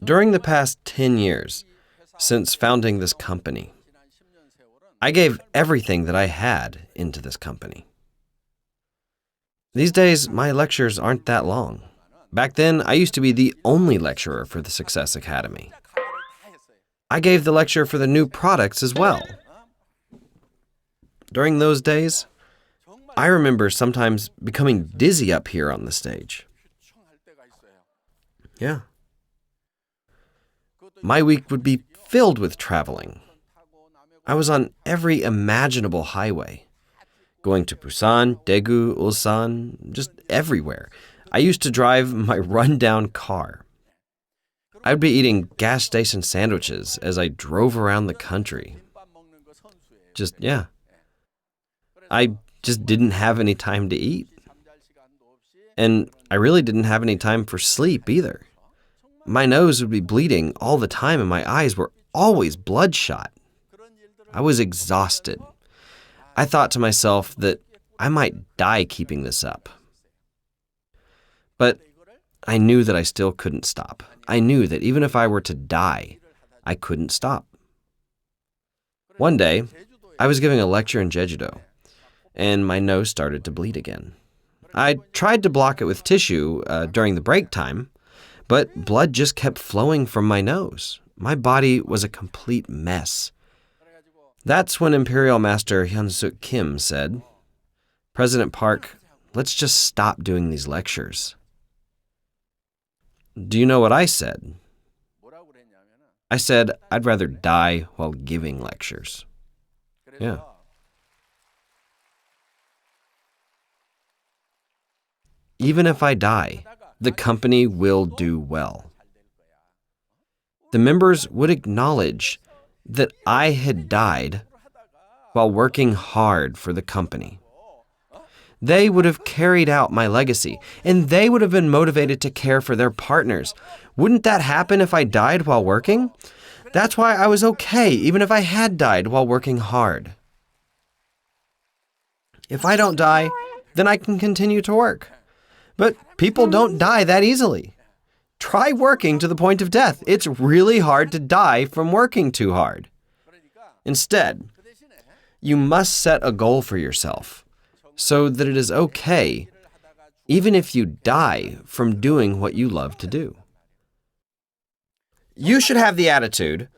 During the past 10 years, since founding this company, I gave everything that I had into this company. These days, my lectures aren't that long. Back then, I used to be the only lecturer for the Success Academy. I gave the lecture for the new products as well. During those days, I remember sometimes becoming dizzy up here on the stage. Yeah. My week would be filled with traveling. I was on every imaginable highway, going to Busan, Daegu, Ulsan, just everywhere. I used to drive my rundown car. I'd be eating gas station sandwiches as I drove around the country. I just didn't have any time to eat. And I really didn't have any time for sleep either. My nose would be bleeding all the time and my eyes were always bloodshot. I was exhausted. I thought to myself that I might die keeping this up. But I knew that I still couldn't stop. I knew that even if I were to die, I couldn't stop. One day, I was giving a lecture in Jeju-do, and my nose started to bleed again. I tried to block it with tissue during the break time, but blood just kept flowing from my nose. My body was a complete mess. That's when Imperial Master Hyun-suk Kim said, "President Park, let's just stop doing these lectures." Do you know what I said? I said I'd rather die while giving lectures. Yeah. Even if I die, the company will do well. The members would acknowledge that I had died while working hard for the company. They would have carried out my legacy, and they would have been motivated to care for their partners. Wouldn't that happen if I died while working? That's why I was okay, even if I had died while working hard. If I don't die, then I can continue to work. But people don't die that easily. Try working to the point of death. It's really hard to die from working too hard. Instead, you must set a goal for yourself so that it is okay, even if you die from doing what you love to do. You should have the attitude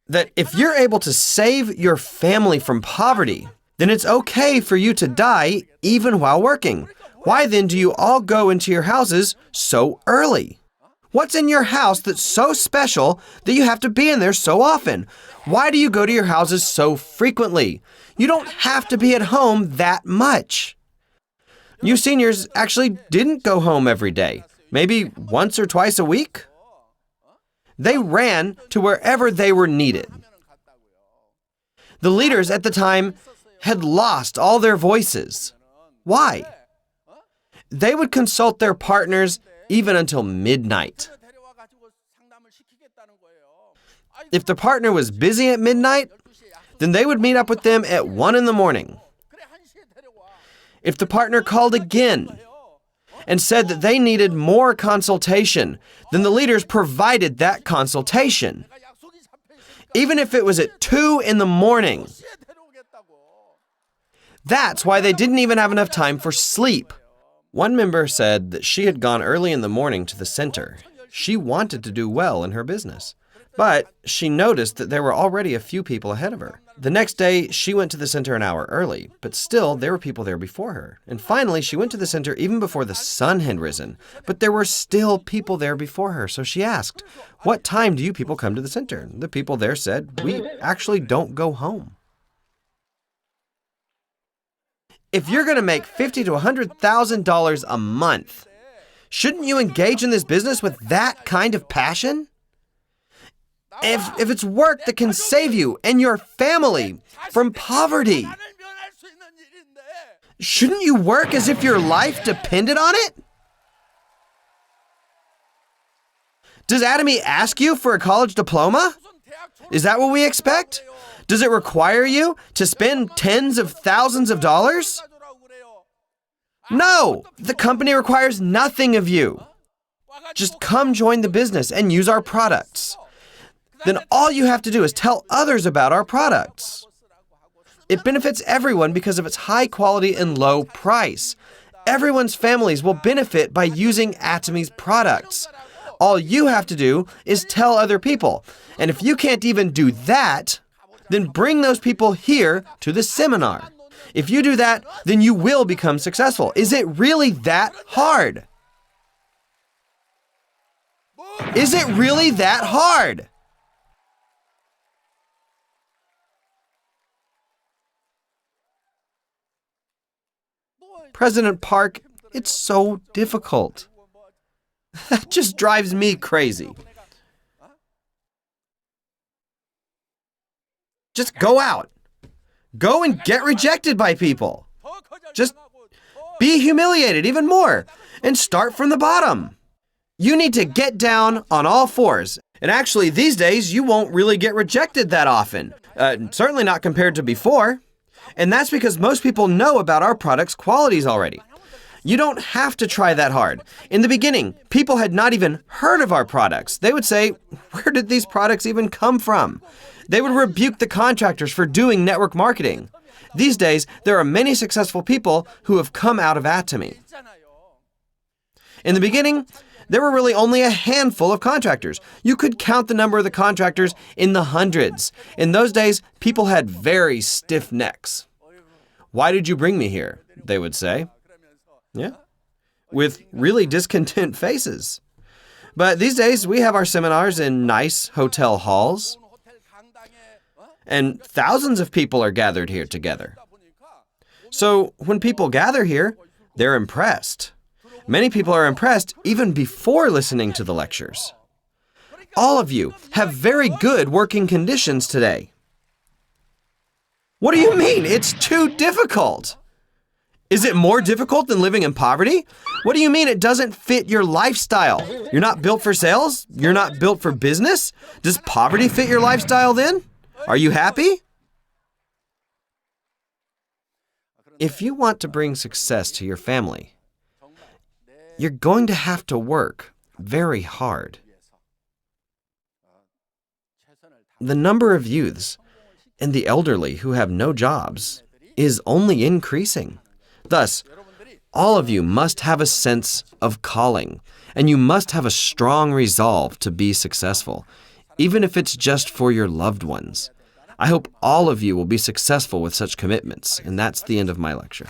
that if you're able to save your family from poverty, then it's okay for you to die even while working. Why then do you all go into your houses so early? What's in your house that's so special that you have to be in there so often? Why do you go to your houses so frequently? You don't have to be at home that much. You seniors actually didn't go home every day, maybe once or twice a week. They ran to wherever they were needed. The leaders at the time had lost all their voices. Why? They would consult their partners even until midnight. If the partner was busy at midnight, then they would meet up with them at 1 a.m. If the partner called again and said that they needed more consultation, then the leaders provided that consultation, even if it was at 2 a.m. That's why they didn't even have enough time for sleep. One member said that she had gone early in the morning to the center. She wanted to do well in her business, but she noticed that there were already a few people ahead of her. The next day, she went to the center an hour early, but still, there were people there before her. And finally, she went to the center even before the sun had risen, but there were still people there before her. So she asked, "What time do you people come to the center?" The people there said, "We actually don't go home." If you're going to make $50,000 to $100,000 a month, shouldn't you engage in this business with that kind of passion? If it's work that can save you and your family from poverty, shouldn't you work as if your life depended on it? Does Atomy ask you for a college diploma? Is that what we expect? Does it require you to spend tens of thousands of dollars? No, the company requires nothing of you. Just come join the business and use our products. Then all you have to do is tell others about our products. It benefits everyone because of its high quality and low price. Everyone's families will benefit by using Atomy's products. All you have to do is tell other people. And if you can't even do that, then bring those people here to the seminar. If you do that, then you will become successful. Is it really that hard? Is it really that hard? President Park, it's so difficult. That just drives me crazy. Just go out. Go and get rejected by people. Just be humiliated even more and start from the bottom. You need to get down on all fours. And actually, these days, you won't really get rejected that often. Certainly not compared to before. And that's because most people know about our product's qualities already. You don't have to try that hard. In the beginning, people had not even heard of our products. They would say, where did these products even come from? They would rebuke the contractors for doing network marketing. These days, there are many successful people who have come out of Atomy. In the beginning, there were really only a handful of contractors. You could count the number of the contractors in the hundreds. In those days, people had very stiff necks. Why did you bring me here? They would say. Yeah, with really discontent faces. But these days, we have our seminars in nice hotel halls. And thousands of people are gathered here together. So when people gather here, they're impressed. Many people are impressed even before listening to the lectures. All of you have very good working conditions today. What do you mean? It's too difficult. Is it more difficult than living in poverty? What do you mean it doesn't fit your lifestyle? You're not built for sales? You're not built for business? Does poverty fit your lifestyle then? Are you happy? If you want to bring success to your family, you're going to have to work very hard. The number of youths and the elderly who have no jobs is only increasing. Thus, all of you must have a sense of calling, and you must have a strong resolve to be successful, even if it's just for your loved ones. I hope all of you will be successful with such commitments, and that's the end of my lecture.